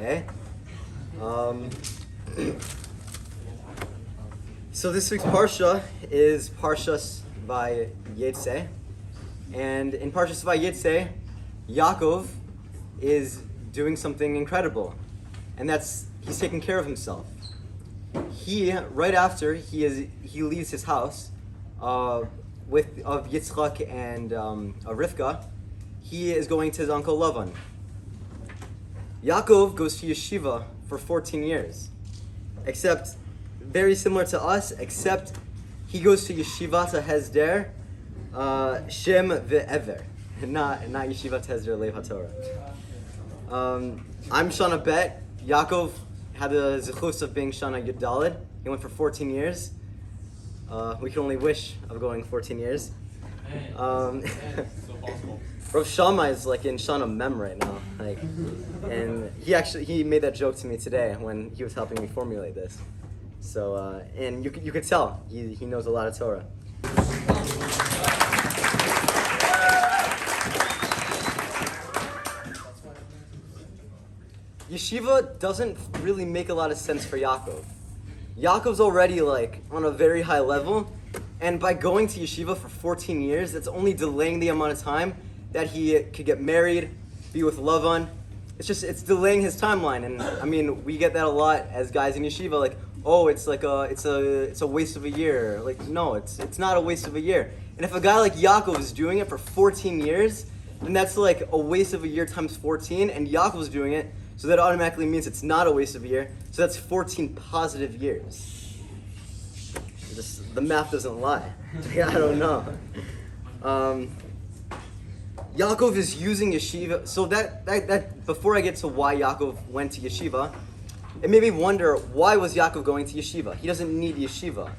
Okay. So this week's Parsha is Parshat Vayetze. And in Parshat Vayetze, Yaakov is doing something incredible. And that's, he's taking care of himself. Right after he leaves his house of Yitzchak and Rivka, he is going to his uncle Lavan. Yaakov goes to yeshiva for 14 years, except very similar to us, except he goes to yeshiva to Hesder, Shem ve'ever, not yeshiva to Hesder Lev HaTorah. I'm Shana Bet. Yaakov had the zechus of being Shana Yudalid. He went for 14 years. We can only wish of going 14 years. So possible. Rav Shammai is like in Shana Mem right now, and he made that joke to me today when he was helping me formulate this. So and you could tell he knows a lot of Torah. Yeshiva doesn't really make a lot of sense for Yaakov. Yaakov's already on a very high level, and by going to yeshiva for 14 years, that's only delaying the amount of time that he could get married, be with Lavan. It's delaying his timeline, and I mean we get that a lot as guys in yeshiva. It's a waste of a year. No, it's not a waste of a year. And if a guy like Yaakov is doing it for 14 years, then that's like a waste of a year times 14, and Yaakov's doing it, so that automatically means it's not a waste of a year. So that's 14 positive years. The math doesn't lie. I don't know. Yaakov is using yeshiva. So that before I get to why Yaakov went to yeshiva, it made me wonder, why was Yaakov going to yeshiva? He doesn't need yeshiva.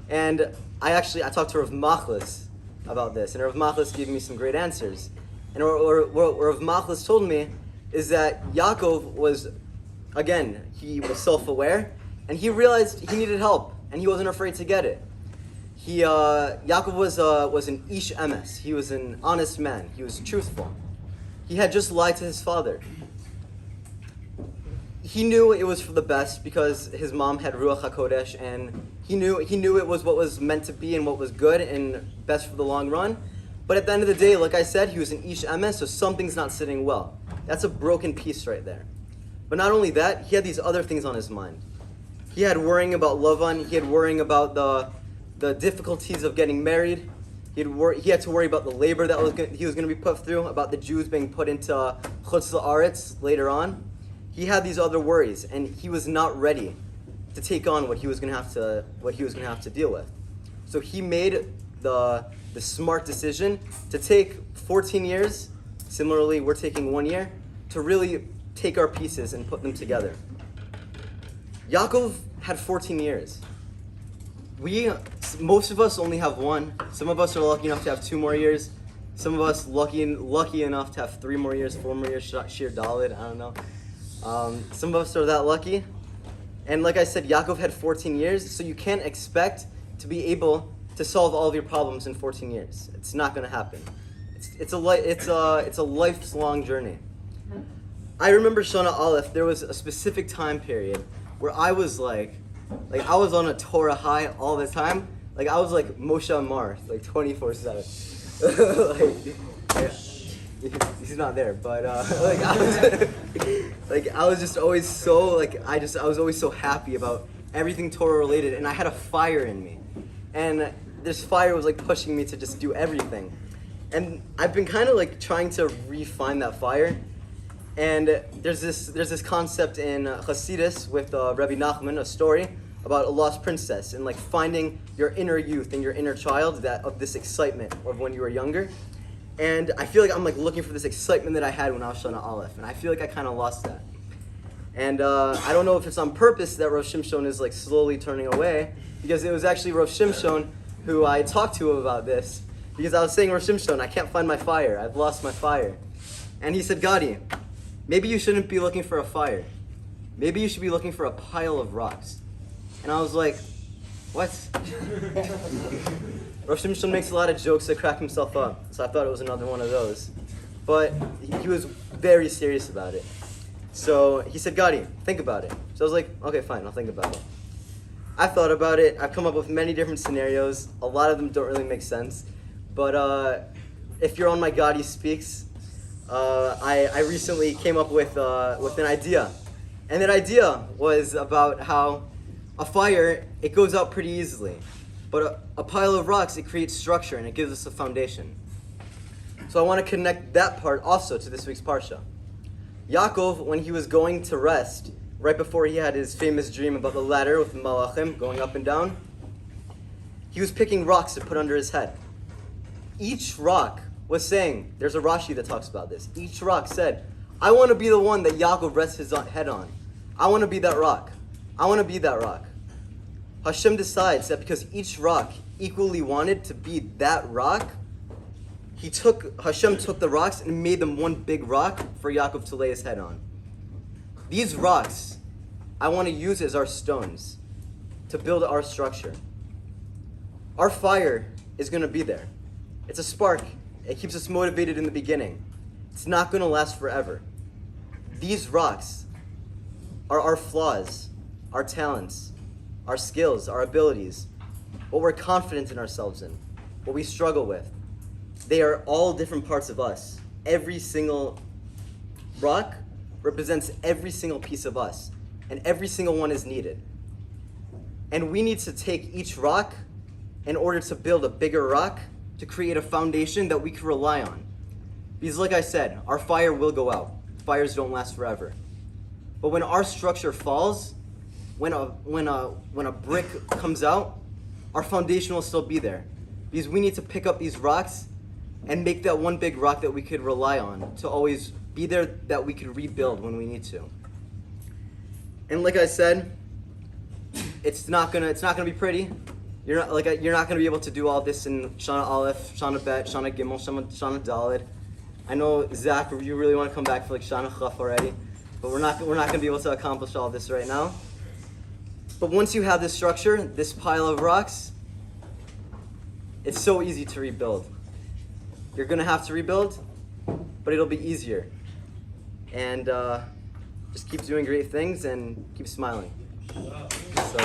And I talked to Rav Machlis about this, and Rav Machlis gave me some great answers. And what Rav Machlis told me is that Yaakov was, again, he was self-aware, and he realized he needed help, and he wasn't afraid to get it. Yaakov was an ish emes. He was an honest man. He was truthful. He had just lied to his father. He knew it was for the best because his mom had Ruach HaKodesh, and he knew it was what was meant to be and what was good and best for the long run. But at the end of the day, like I said, he was an ish emes, so something's not sitting well. That's a broken piece right there. But not only that, he had these other things on his mind. He had worrying about Lavan. He had worrying about the difficulties of getting married. He had to worry about the labor that he was going to be put through, about the Jews being put into Chutz La'aretz later on. He had these other worries, and he was not ready to take on what he was going to have to deal with. So he made the smart decision to take 14 years. Similarly, we're taking 1 year to really take our pieces and put them together. Yaakov had 14 years. Most of us only have one. Some of us are lucky enough to have 2 more years. Some of us lucky enough to have 3 more years, 4 more years, Shir Dalit, I don't know. Some of us are that lucky. And like I said, Yaakov had 14 years, so you can't expect to be able to solve all of your problems in 14 years. It's not going to happen. It's a lifelong journey. I remember Shana Aleph, there was a specific time period where I was I was on a Torah high all the time. I was like Moshe Amar, 24/7. He's not there, but I was just always so I was always so happy about everything Torah related, and I had a fire in me, and this fire was pushing me to just do everything. And I've been kind of trying to refine that fire. And there's this concept in Hasidus with Rabbi Nachman, a story about a lost princess and finding your inner youth and your inner child, of this excitement of when you were younger. And I feel I'm looking for this excitement that I had when I was Shana Aleph, and I feel I kind of lost that. And I don't know if it's on purpose that Rav Shimshon is slowly turning away, because it was actually Rav Shimshon who I talked to about this. Because I was saying, Rav Shimshon, I can't find my fire. I've lost my fire. And he said, Gadi, maybe you shouldn't be looking for a fire. Maybe you should be looking for a pile of rocks. And I was like, what? Rav Shimshon makes a lot of jokes to crack himself up. So I thought it was another one of those. But he was very serious about it. So he said, Gadi, think about it. So I was like, okay, fine, I'll think about it. I thought about it. I've come up with many different scenarios. A lot of them don't really make sense. But if you're on my Gadi Speaks, I recently came up with an idea. And that idea was about how a fire, it goes out pretty easily. But a pile of rocks, it creates structure and it gives us a foundation. So I want to connect that part also to this week's Parsha. Yaakov, when he was going to rest, right before he had his famous dream about the ladder with the malachim going up and down, he was picking rocks to put under his head. Each rock was saying, there's a Rashi that talks about this, each rock said, I want to be the one that Yaakov rests his head on. I want to be that rock. I want to be that rock. Hashem decides that because each rock equally wanted to be that rock, Hashem took the rocks and made them one big rock for Yaakov to lay his head on. These rocks, I want to use as our stones to build our structure. Our fire is going to be there. It's a spark. It keeps us motivated in the beginning. It's not going to last forever. These rocks are our flaws, our talents, our skills, our abilities, what we're confident in ourselves in, what we struggle with. They are all different parts of us. Every single rock represents every single piece of us, and every single one is needed. And we need to take each rock in order to build a bigger rock to create a foundation that we can rely on. Because like I said, our fire will go out. Fires don't last forever. But when our structure falls, when a brick comes out, our foundation will still be there. Because we need to pick up these rocks and make that one big rock that we could rely on to always be there, that we could rebuild when we need to. And like I said, it's not gonna be pretty. You're not gonna be able to do all this in Shana Aleph, Shana Bet, Shana Gimel, Shana Daled. I know Zach, you really want to come back for like Shana Chaf already, but we're not gonna be able to accomplish all this right now. But once you have this structure, this pile of rocks, it's so easy to rebuild. You're gonna have to rebuild, but it'll be easier. And just keep doing great things and keep smiling. So,